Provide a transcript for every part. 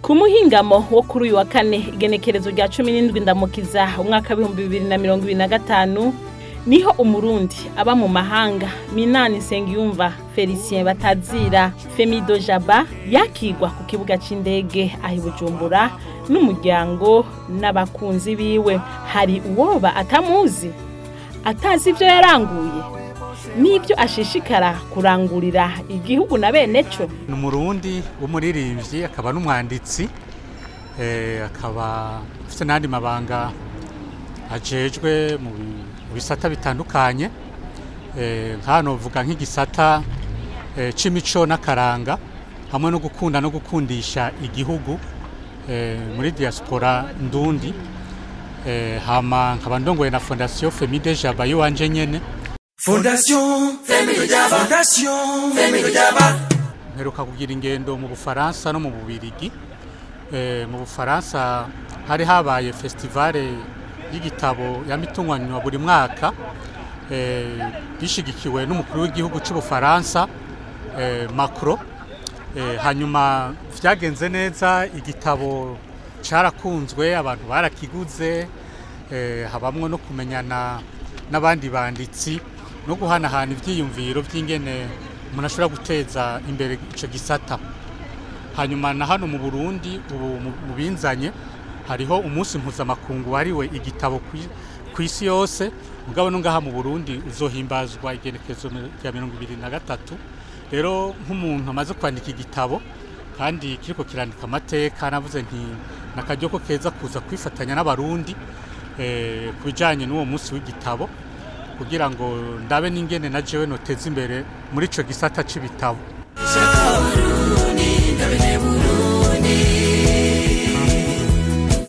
Ku muhingamo wo kuri uyu wa kane igenekerezo rya 17 ndamukiza umwaka 2025 niho umurundi aba mu mahanga Minani Nsengiyumva Felicien Batazira Femido Jaba yakigwa ku kibuga c'indege ahi Bujumbura n'umuryango n'abakunzi biwe. Hari uwoba atamuzi atazi ivyo yaranguye nibyo ashishikara kurangurira igihugu na beneco. N'umurundi w'umuririmbyi akaba n'umwanditsi akaba afite nandi mabanga ajejwe mu bisata bitandukanye nkano vuga nk'igisata c'imico n'akaranga hamwe no gukunda no gukundisha igihugu muri diaspora ndundi hama nkaba ndongoye na Fondation Femide Jaba yo wanje nyene. Fondation Femide Jaba, Fondation Femide Jaba. Mperuka kugira ingendo mu Bufaransa no mu Bubirigi. Mu Bufaransa hari habaye festival y'igitabo ya mitunganywa buri mwaka bishigikiwe n'umukuru w'igihugu cy'u Bufaransa Macron. Hanyuma vyagenze neza, igitabo carakunzwe, abantu barakiguze, habamwe no kumenyana n'abandi banditsi no guhanahana ivyiyumviro vy'ingene umuntu ashobora guteza imbere ico gisata. Hanyuma na hano mu Burundi mu binzanye hariho umunsi mpuzamakungu wariwe igitabo kw'isi yose, mugabo no ngaha mu Burundi uzohimbazwa igenekerezo rya 2023. Rero nk'umuntu amaze kwandika igitabo kandi kiriko kirandika amateka, navuze nti nakaryo ko keza kuza kwifatanya n'abarundi kubijanye n'uwo munsi w'igitabo kugira ngo ndabe n'ingene na jewe noteza imbere muri ico gisata c'ibitabo.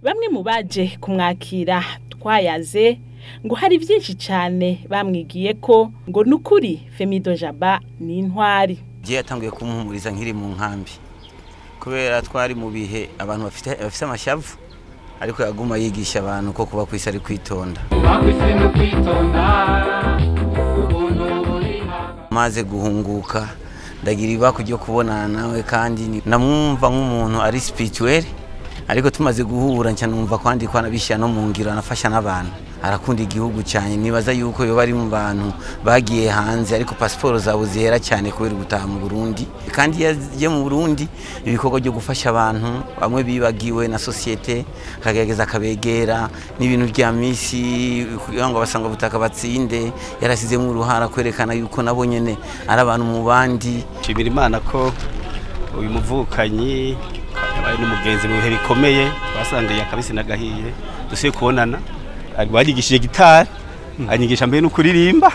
Bamwe mu baje kumwakira twayaze ngo hari byinshi cyane bamwigiye ko ngo nukuri Femido Jaba ni intwari. Je yatanguye kumuhumuriza nkiri mu nkambi kubera twari mu bihe abantu bafite amashavu, ariko yaguma yigisha abantu ko kuba kwisi ari kwitonda. Maze guhunguka ndagira ibako ryo kubonana nawe kandi namwumva nk'umuntu ari spirituel, ariko tumaze guhura nca numva kwandi kwanabishya no mu ngiro anafasha n'abantu. Arakunda igihugu cyane, nibaza yuko yo bari mu bantu bagiye hanze ariko passport zabo zihera cyane kubera gutaha mu Burundi, kandi yaje mu Burundi ibikorwa byo gufasha abantu bamwe bibagiwe na societe, akagerageza kabegera n'ibintu bya misi kugira ngo basanga butaka batsinde. Yarasize mu ruhara kwerekana yuko nabo nyene ari abantu mu bandi. Nshimira Imana ko uyu muvukanyi yabaye n'umugenzi mu bihe bikomeye, twasangiye akabisi nagahiye dusiye kubonana. Arwagishije gitari, anyigisha mbere no kuririmba,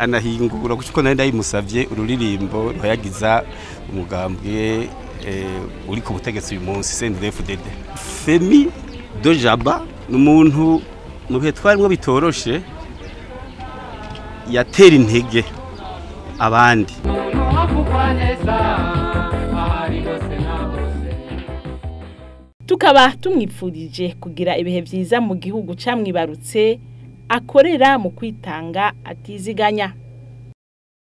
anahingura kuko nari ndayimusavye ururirimbo rwayagiza umugambwe uri ku butegetsi uyu munsi CNDD-FDD. Femido Jaba n'umuntu mu bihe twarimwe bitoroshe yatera intege abandi. Tukaba tumwipfurije kugira ibihe byiza mu gihugu camwibarutse, akorera mu kwitanga atiziganya.